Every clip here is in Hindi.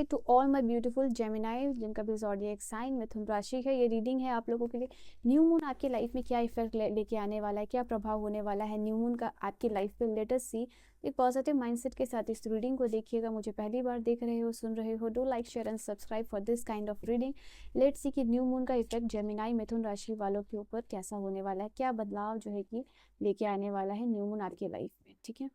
To all my beautiful Gemini जिनका भी ज़ोडिएक साइन मिथुन राशि है। ये रीडिंग है आप लोगों के लिए। न्यू मून आपकी लाइफ में क्या इफेक्ट लेके आने वाला है, क्या प्रभाव होने वाला है न्यू मून का आपकी लाइफ पे। लेट अस सी। एक पॉजिटिव माइंडसेट के साथ इस रीडिंग को देखिएगा। मुझे पहली बार देख रहे हो, सुन रहे हो, do like share and subscribe for this kind of reading. Let's see कि न्यू मून का इफेक्ट जेमिनाई मिथुन राशि वालों के ऊपर कैसा होने वाला है, क्या बदलाव जो है कि लेके आने वाला है न्यू मून आपकी लाइफ में। ठीक है,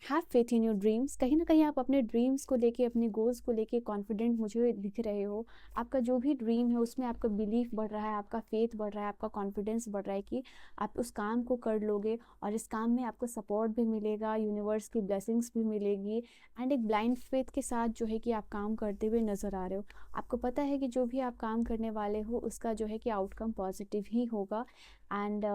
have faith in your dreams. कहीं ना कहीं आप अपने ड्रीम्स को लेके, अपने गोल्स को लेके कॉन्फिडेंट मुझे दिख रहे हो। आपका जो भी ड्रीम है उसमें आपका बिलीफ बढ़ रहा है, आपका फेथ बढ़ रहा है, आपका कॉन्फिडेंस बढ़ रहा है कि आप उस काम को कर लोगे और इस काम में आपको सपोर्ट भी मिलेगा, यूनिवर्स की ब्लेसिंग्स भी मिलेगी। एंड एक ब्लाइंड फेथ के साथ जो है कि आप काम करते हुए नज़र आ रहे हो। आपको पता है कि जो भी आप काम करने वाले हो उसका जो है कि आउटकम पॉजिटिव ही होगा। एंड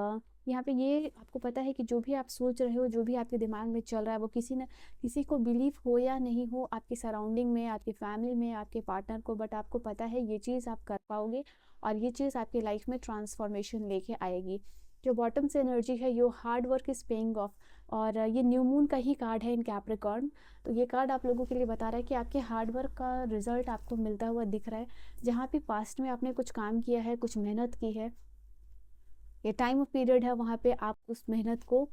यहाँ पे ये आपको पता है कि जो भी आप सोच रहे हो, जो भी आपके दिमाग में चल रहा है, वो किसी न किसी को बिलीव हो या नहीं हो, आपकी सराउंडिंग में, आपकी फैमिली में, आपके पार्टनर को, बट आपको पता है ये चीज़ आप कर पाओगे और ये चीज़ आपकी लाइफ में ट्रांसफॉर्मेशन लेके आएगी। जो बॉटम से एनर्जी है, yo hard work is paying off. और ये न्यू मून का ही कार्ड है इन कैप्रिकॉर्न। तो ये कार्ड आप लोगों के लिए बता रहा है कि आपके हार्ड वर्क का रिजल्ट आपको मिलता हुआ दिख रहा है। जहाँ भी पास्ट में आपने कुछ काम किया है, कुछ मेहनत की है, ये टाइम ऑफ पीरियड है, वहाँ पे आप उस मेहनत को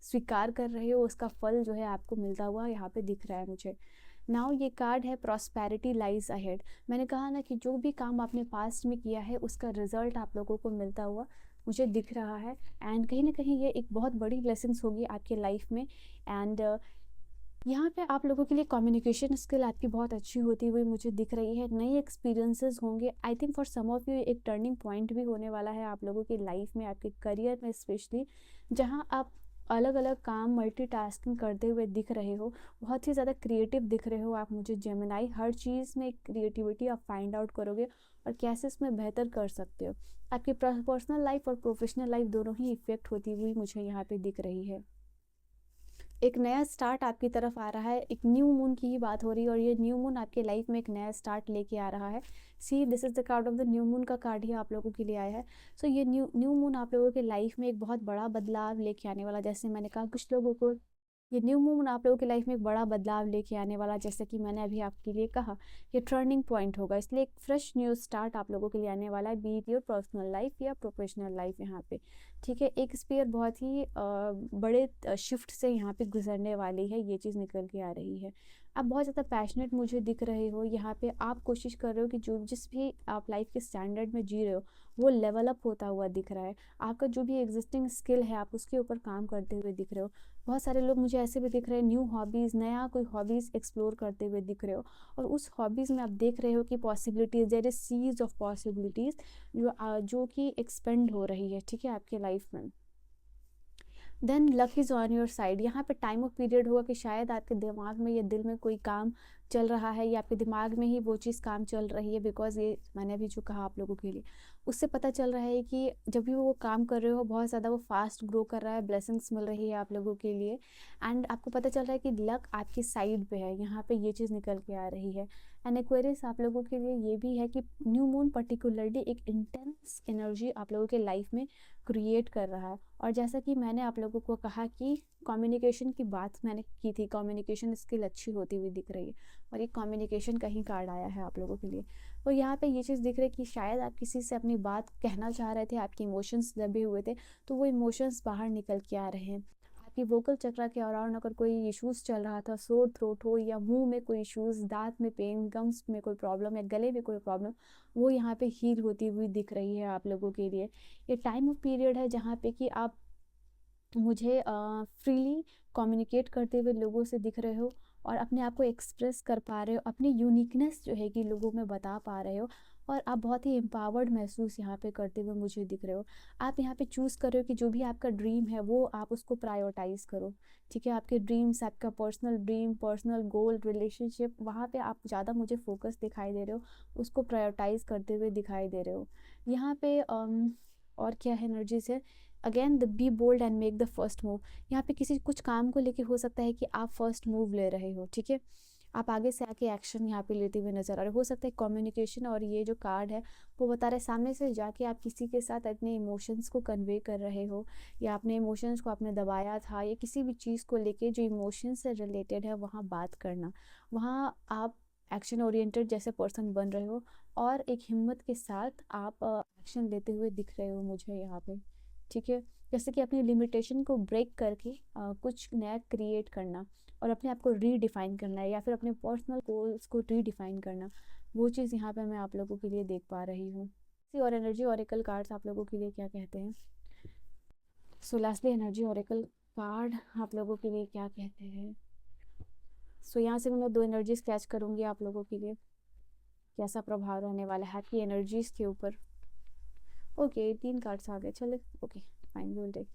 स्वीकार कर रहे हो, उसका फल जो है आपको मिलता हुआ यहाँ पे दिख रहा है मुझे। नाउ ये कार्ड है प्रॉस्पेरिटी लाइज अहेड। मैंने कहा ना कि जो भी काम आपने पास्ट में किया है उसका रिजल्ट आप लोगों को मिलता हुआ मुझे दिख रहा है। एंड कहीं ना कहीं ये एक बहुत बड़ी ब्लेसिंग्स होगी आपके लाइफ में। एंड यहाँ पे आप लोगों के लिए कम्युनिकेशन स्किल आपकी बहुत अच्छी होती हुई मुझे दिख रही है। नए एक्सपीरियंसेस होंगे। I think for some of you एक टर्निंग पॉइंट भी होने वाला है आप लोगों की लाइफ में, आपके करियर में स्पेशली, जहाँ आप अलग अलग काम मल्टीटास्किंग करते हुए दिख रहे हो। बहुत ही ज़्यादा क्रिएटिव दिख रहे हो आप मुझे जेमिनाई। हर चीज़ में क्रिएटिविटी आप फाइंड आउट करोगे और कैसे इसमें बेहतर कर सकते हो। आपकी पर्सनल लाइफ और प्रोफेशनल लाइफ दोनों ही इफेक्ट होती हुई मुझे यहाँ पे दिख रही है। एक नया स्टार्ट आपकी तरफ आ रहा है। एक न्यू मून की ही बात हो रही है और ये न्यू मून आपके लाइफ में एक नया स्टार्ट लेके आ रहा है। See, this is the card of the new moon का कार्ड ही आप लोगों के लिए आया है। सो ये न्यू मून आप लोगों के लाइफ में एक बहुत बड़ा बदलाव लेके आने वाला। जैसे मैंने कहा, कुछ लोगों को ये न्यू मून आप लोगों की लाइफ में एक बड़ा बदलाव लेके आने वाला, जैसे कि मैंने अभी आपके लिए कहा, ये टर्निंग पॉइंट होगा। इसलिए एक फ्रेश न्यू स्टार्ट आप लोगों के लिए आने वाला है, B it your personal life या प्रोफेशनल लाइफ यहाँ पे। ठीक है, एक स्पीयर बहुत ही बड़े शिफ्ट से यहाँ पे गुजरने वाली है, ये चीज़ निकल के आ रही है। आप बहुत ज़्यादा पैशनेट मुझे दिख रहे हो। यहाँ पे आप कोशिश कर रहे हो कि जो जिस भी आप लाइफ के स्टैंडर्ड में जी रहे हो वो लेवल अप होता हुआ दिख रहा है। आपका जो भी एग्जिस्टिंग स्किल है आप उसके ऊपर काम करते हुए दिख रहे हो। बहुत सारे लोग मुझे ऐसे भी दिख रहे हैं, न्यू हॉबीज़, नया कोई हॉबीज़ एक्सप्लोर करते हुए दिख रहे हो। और उस हॉबीज़ में आप देख रहे हो कि possibilities, there is seas of possibilities जो कि एक्सपेंड हो रही है, ठीक है, आपके लाइफ में। Then luck is on your side. यहाँ पे टाइम ऑफ पीरियड होगा कि शायद आपके दिमाग में या दिल में कोई काम चल रहा है या आपके दिमाग में ही वो चीज़ काम चल रही है। बिकॉज ये मैंने अभी जो कहा आप लोगों के लिए, उससे पता चल रहा है कि जब भी वो काम कर रहे हो बहुत ज़्यादा वो फास्ट ग्रो कर रहा है, ब्लेसिंग्स मिल रही है आप लोगों के लिए। एंड आपको पता चल रहा है कि लक आपकी साइड पे है, यहाँ पे ये चीज़ निकल के आ रही है। एंड एक्वेरियस आप लोगों के लिए ये भी है कि न्यू मून पर्टिकुलरली एक इंटेंस एनर्जी आप लोगों के लाइफ में क्रिएट कर रहा है। और जैसा कि मैंने आप लोगों को कहा कि कम्युनिकेशन की बात मैंने की थी, कम्युनिकेशन स्किल अच्छी होती हुई दिख रही है और ये कम्युनिकेशन का ही कार्ड आया है आप लोगों के लिए। तो यहाँ पे ये चीज़ दिख रही है कि शायद आप किसी से अपनी बात कहना चाह रहे थे, आपके इमोशंस दबे हुए थे, तो वो इमोशंस बाहर निकल के आ रहे हैं। आपकी वोकल चक्रा के अराउंड अगर कोई इश्यूज चल रहा था, सोर थ्रोट हो या मुंह में कोई इश्यूज, दांत में पेन, गम्स में कोई प्रॉब्लम या गले में कोई प्रॉब्लम, वो यहाँ पे हील होती हुई दिख रही है आप लोगों के लिए। ये टाइम ऑफ पीरियड है जहाँ पे कि आप मुझे फ्रीली कम्युनिकेट करते हुए लोगों से दिख रहे हो और अपने आप को एक्सप्रेस कर पा रहे हो, अपनी यूनिकनेस जो है कि लोगों में बता पा रहे हो और आप बहुत ही एम्पावर्ड महसूस यहाँ पे करते हुए मुझे दिख रहे हो। आप यहाँ पे चूज़ कर रहे हो कि जो भी आपका ड्रीम है वो आप उसको प्रायोरिटाइज़ करो। ठीक है, आपके ड्रीम्स, आपका personal dream, personal goal, relationship, वहाँ पे आप ज़्यादा मुझे फोकस दिखाई दे रहे हो, उसको प्रायोरिटाइज़ करते हुए दिखाई दे रहे हो। यहाँ पे और क्या है एनर्जीज है, again the be bold and make the first move. यहाँ पे किसी कुछ काम को लेके हो सकता है कि आप फर्स्ट मूव ले रहे हो, ठीक है। आप आगे से आके एक्शन यहाँ पे लेते हुए नजर आ रहे हो सकता है कम्युनिकेशन, और ये जो कार्ड है वो बता रहा है सामने से जाके आप किसी के साथ अपने इमोशंस को कन्वे कर रहे हो, या अपने इमोशंस को आपने दबाया था, या किसी भी चीज़ को लेके जो इमोशंस से रिलेटेड है वहाँ बात करना, वहाँ आप एक्शन ओरिएंटेड जैसे पर्सन बन रहे हो, और एक हिम्मत के साथ आप एक्शन लेते हुए दिख रहे हो मुझे यहाँ पे। ठीक है, जैसे कि अपनी लिमिटेशन को ब्रेक करके कुछ नया क्रिएट करना, और अपने आप को रीडिफाइन करना है, या फिर अपने पर्सनल गोल्स को रीडिफाइन करना, वो चीज़ यहाँ पे मैं आप लोगों के लिए देख पा रही हूँ। और एनर्जी ओरेकल कार्ड्स आप लोगों के लिए क्या कहते हैं? सो लास्टली एनर्जी ओरेकल कार्ड आप लोगों के लिए क्या कहते हैं? सो यहाँ से मैं 2 एनर्जी स्क्रैच करूँगी आप लोगों के लिए, कैसा प्रभाव रहने वाला है आपकी एनर्जीज के ऊपर। ओके, 3 कार्ड्स आ गए, चले ओके फाइन, विल टेक।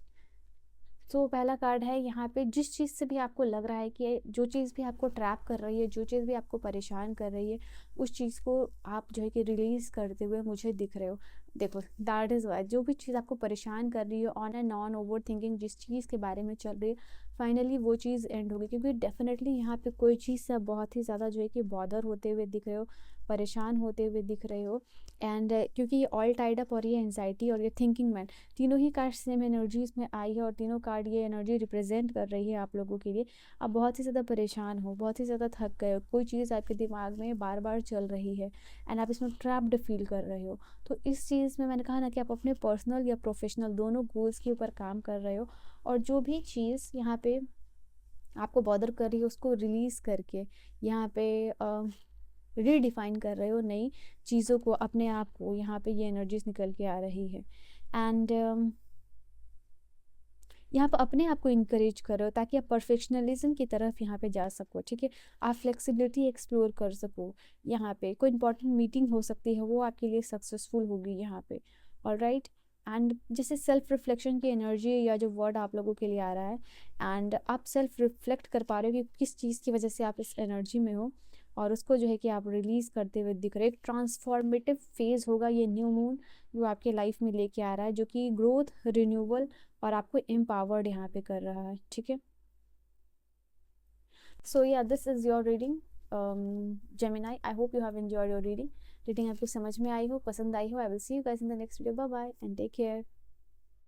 तो पहला कार्ड है यहाँ पे, जिस चीज़ से भी आपको लग रहा है कि जो चीज़ भी आपको ट्रैप कर रही है, जो चीज़ भी आपको परेशान कर रही है, उस चीज़ को आप जो है कि रिलीज़ करते हुए मुझे दिख रहे हो। देखो, दैट इज़ वाई जो भी चीज़ आपको परेशान कर रही है, on and on over thinking जिस चीज़ के बारे में चल रही है, फाइनली वो चीज़ एंड होगी, क्योंकि डेफिनेटली यहाँ पे कोई चीज़ से आप बहुत ही ज़्यादा जो है कि बॉदर होते हुए दिख रहे हो, परेशान होते हुए दिख रहे हो। एंड क्योंकि ये ऑल टाइड अप, और ये एंजाइटी और ये थिंकिंग मैन, तीनों ही कार्ड सेम एनर्जीज में आई है, और तीनों कार्ड ये एनर्जी रिप्रेजेंट कर रही है आप लोगों के लिए। आप बहुत ही ज़्यादा परेशान हो, बहुत ही ज़्यादा थक गए हो, कोई चीज़ आपके दिमाग में बार बार चल रही है, एंड आप इसमें ट्रैप्ड फील कर रहे हो। तो इस चीज़ में मैंने कहा ना कि आप अपने पर्सनल या प्रोफेशनल दोनों गोल्स के ऊपर काम कर रहे हो, और जो भी चीज़ यहाँ पे आपको बॉदर कर रही है उसको रिलीज़ करके यहाँ पे रीडिफाइन कर रहे हो नई चीज़ों को, अपने आप को, यहाँ पे ये एनर्जीज निकल के आ रही है। एंड यहाँ पर अपने आप को इनकरेज कर रहे हो ताकि आप परफेक्शनलिज्म की तरफ यहाँ पे जा सको। ठीक है, आप फ्लेक्सिबिलिटी एक्सप्लोर कर सको। यहाँ पे कोई इंपॉर्टेंट मीटिंग हो सकती है, वो आपके लिए सक्सेसफुल होगी यहाँ पे। ऑलराइट, एंड जैसे सेल्फ रिफ्लेक्शन की एनर्जी या जो वर्ड आप लोगों के लिए आ रहा है, एंड आप सेल्फ रिफ्लेक्ट कर पा रहे हो कि किस चीज़ की वजह से आप इस एनर्जी में हो, और उसको जो है कि आप रिलीज़ करते हुए दिख रहे हो। एक ट्रांसफॉर्मेटिव फेज़ होगा ये न्यू मून जो आपके लाइफ में लेके आ रहा है, जो कि ग्रोथ, रिन्यूअल और आपको एम्पावर्ड यहाँ पे कर रहा है। ठीक है, so yeah this is your reading Gemini. I hope you have enjoyed your reading. Reading आपको समझ में आई हो, पसंद आई हो। I will see you guys in the next video. Bye bye and take care.